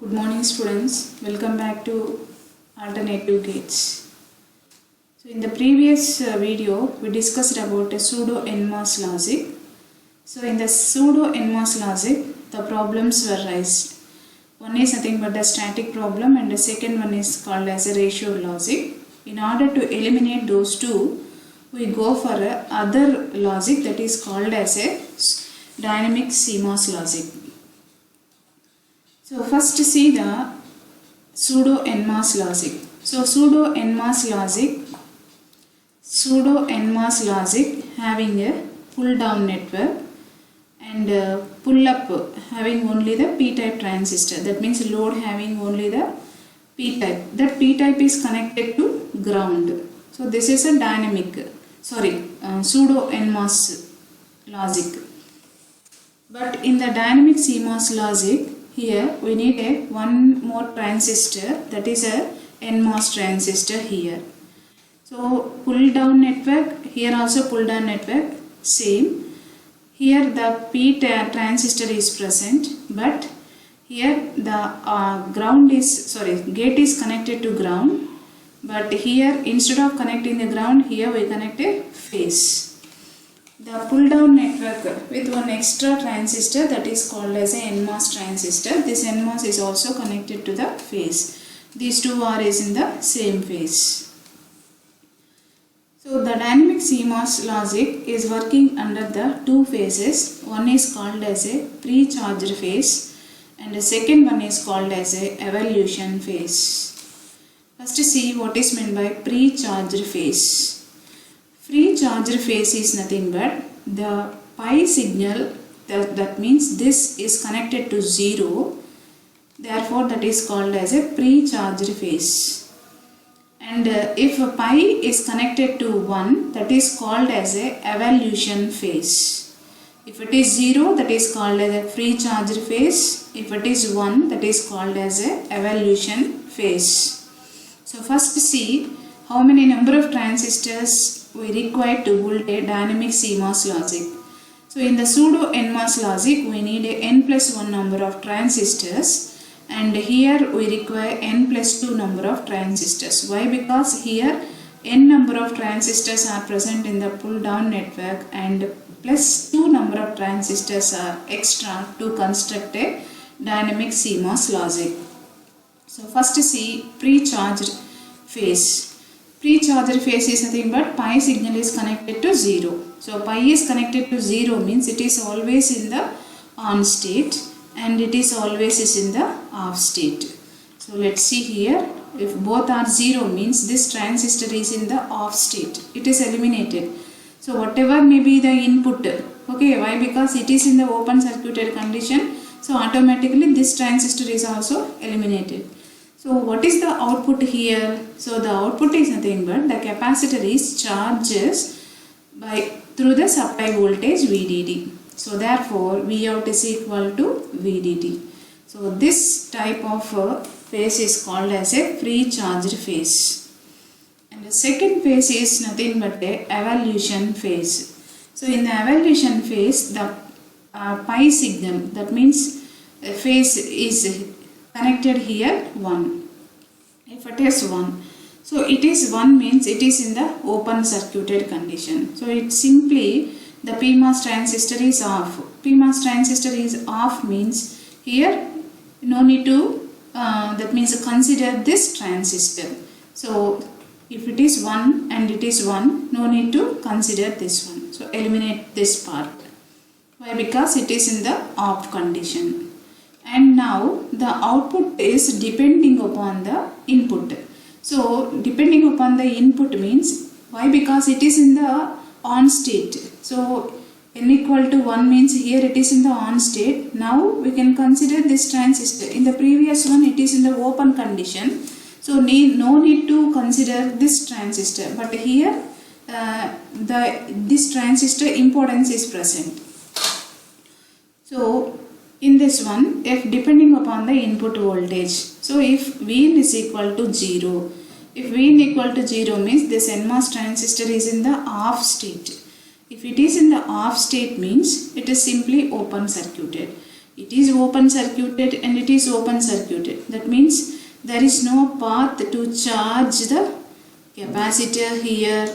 Good morning students, welcome back to Alternative Gates. So in the previous video we discussed about a pseudo NMOS logic. So in the pseudo NMOS logic the problems were raised. One is nothing but a static problem and the second one is called as a ratio logic. In order to eliminate those two, we go for a other logic that is called as a dynamic CMOS logic. So first see the pseudo NMOS logic. So pseudo NMOS logic having a pull down network and pull up having only the p-type transistor. That means load having only the p-type. That p-type is connected to ground. So this is a pseudo NMOS logic. But in the dynamic CMOS logic, here we need one more transistor, that is a NMOS transistor here. So pull down network, here also pull down network, same. Here the P transistor is present, but here the gate is connected to ground, but here instead of connecting the ground, here we connect a phase. The pull down network with one extra transistor, that is called as a NMOS transistor. This NMOS is also connected to the phase. These two are in the same phase. So the dynamic CMOS logic is working under the two phases. One is called as a pre-charged phase and the second one is called as a evolution phase. First see what is meant by pre-charged phase. Pre-charged phase is nothing but the pi signal, that means this is connected to 0, therefore that is called as a pre-charged phase. And if a pi is connected to 1, that is called as a evolution phase. If it is 0, that is called as a pre-charged phase. If it is 1, that is called as a evolution phase. So first see how many number of transistors we require to build a dynamic CMOS logic. So in the pseudo NMOS logic we need a n plus 1 number of transistors, and here we require n plus 2 number of transistors. Why? Because here n number of transistors are present in the pull down network and plus 2 number of transistors are extra to construct a dynamic CMOS logic. So first see pre-charged phase. Pre-charged phase is nothing but pi signal is connected to 0. So pi is connected to 0 means it is always in the on state and it is always in the off state. So let's see here, if both are 0 means this transistor is in the off state. It is eliminated. So whatever may be the input, okay, why? Because it is in the open circuited condition. So automatically this transistor is also eliminated. So what is the output here? So the output is nothing but the capacitor is charges through the supply voltage VDD. So therefore Vout is equal to VDD. So this type of phase is called as a pre-charged phase. And the second phase is nothing but a evolution phase. So in the evolution phase the pi signal, that means the phase is connected here 1. If it is 1, so it is 1 means it is in the open circuited condition. So it simply the PMOS transistor is off. PMOS transistor is off means here no need to that means consider this transistor. So if it is 1 and it is 1, no need to consider this one. So eliminate this part. Why? Because it is in the off condition. And now the output is depending upon the input. So depending upon the input means, why? Because it is in the on state. So n equal to 1 means here it is in the on state. Now we can consider this transistor. In the previous one it is in the open condition. So no need to consider this transistor. But here this transistor impedance is present. So in this one, if depending upon the input voltage, so if Vin is equal to 0, if Vin equal to 0 means this NMOS transistor is in the off state. If it is in the off state means it is simply open circuited. It is open circuited and it is open circuited. That means there is no path to charge the capacitor here,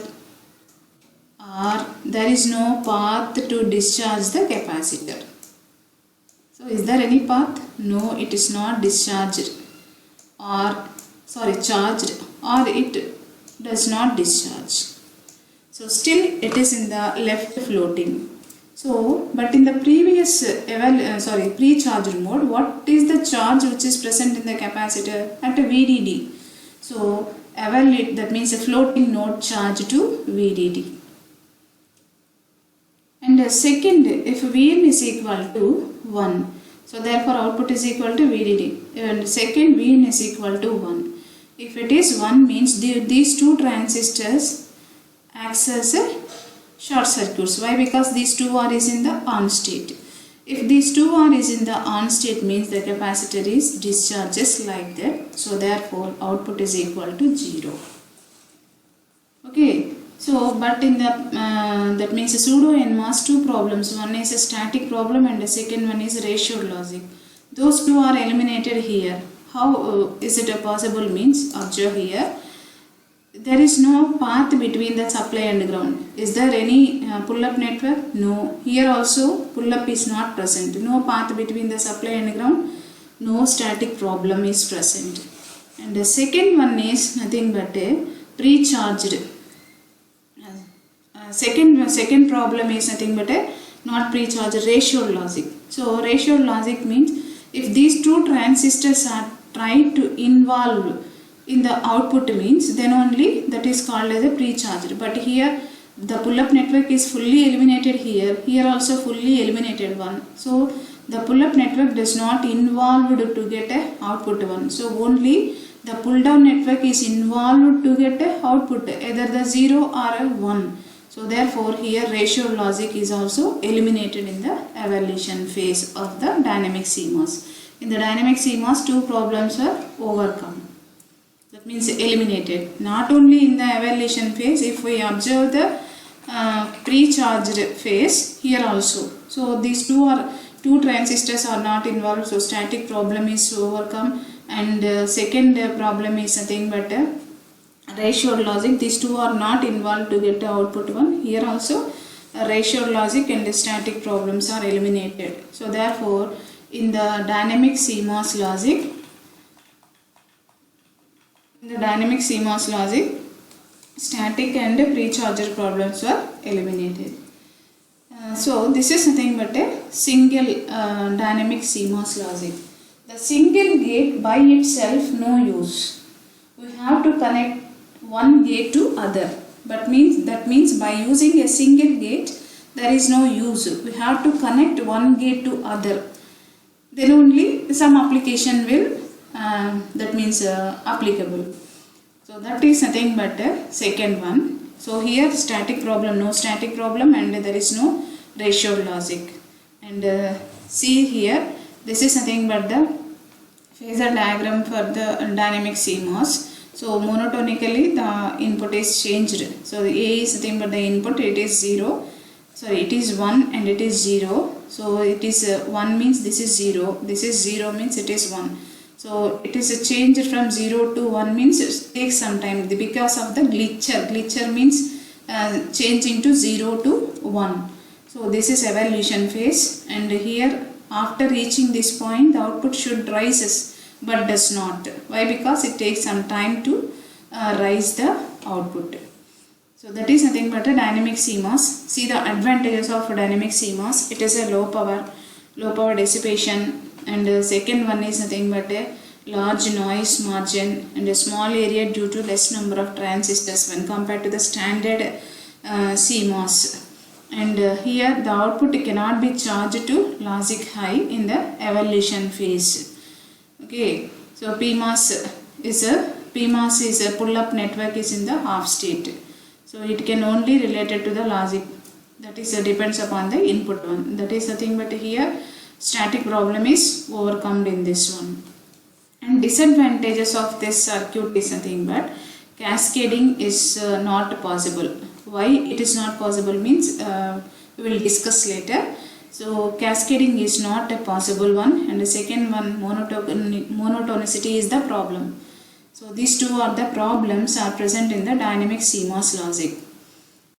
or there is no path to discharge the capacitor. So is there any path? No, it is not discharged charged, or it does not discharge. So still it is in the left floating. So, but in the previous pre-charged mode, what is the charge which is present in the capacitor? At a VDD. So evaluate, that means a floating node charge to VDD. And second, if Vn is equal to 1, so therefore output is equal to VDD. And second, Vn is equal to 1. If it is 1 means these two transistors acts as a short circuits. Why? Because these two are is in the on state. If these two are is in the on state means the capacitor is discharges like that. So therefore output is equal to 0. Okay. So but in the that means a pseudo NMOS two problems. One is a static problem and the second one is ratioed logic. Those two are eliminated here. How is it possible means? Observe here. There is no path between the supply and ground. Is there any pull-up network? No. Here also pull-up is not present. No path between the supply and ground. No static problem is present. And the second one is nothing but a pre-charged. Second problem is nothing but a not pre-charged ratioed logic. So ratioed logic means if these two transistors are tried to involve in the output means then only that is called as a pre-charged. But here the pull-up network is fully eliminated here. Here also fully eliminated one. So the pull-up network does not involved to get a output one. So only the pull-down network is involved to get a output either the 0 or a 1. So therefore here ratioed logic is also eliminated in the evaluation phase of the dynamic CMOS. In the dynamic CMOS two problems are overcome. That means eliminated. Not only in the evaluation phase, if we observe the pre-charged phase here also. So these two transistors are not involved. So static problem is overcome, and second problem is nothing but ratioed logic. These two are not involved to get the output one. Here also ratioed logic and the static problems are eliminated. So therefore in the dynamic CMOS logic, static and pre-charger problems were eliminated. So this is nothing but a single dynamic CMOS logic. The single gate by itself no use. We have to connect one gate to other. But that means by using a single gate there is no use. We have to connect one gate to other. Then only some application will applicable. So that is nothing but a second one. So here static problem, no static problem, and there is no ratioed logic. And see here, this is nothing but the phasor diagram for the dynamic CMOS. So monotonically the input is changed. So the A is nothing but the input, it is 0. Sorry, it is 1 and it is 0. So it is 1 means this is 0. This is 0 means it is 1. So it is a change from 0 to 1 means it takes some time because of the glitcher. Glitcher means changing to 0 to 1. So this is evaluation phase, and here after reaching this point the output should rises but does not. Why? Because it takes some time to rise the output. So that is nothing but a dynamic CMOS. See the advantages of dynamic CMOS. It is a low power dissipation, and the second one is nothing but a large noise margin and a small area due to less number of transistors when compared to the standard CMOS. And here the output cannot be charged to logic high in the evaluation phase. Okay, so PMOS is a pull-up network is in the half state. So it can only related to the logic, that is depends upon the input one. That is nothing but here static problem is overcome in this one. And disadvantages of this circuit is nothing but cascading is not possible. Why it is not possible means we will discuss later. So cascading is not a possible one, and the second one, monotonicity is the problem. So these two are the problems are present in the dynamic CMOS logic.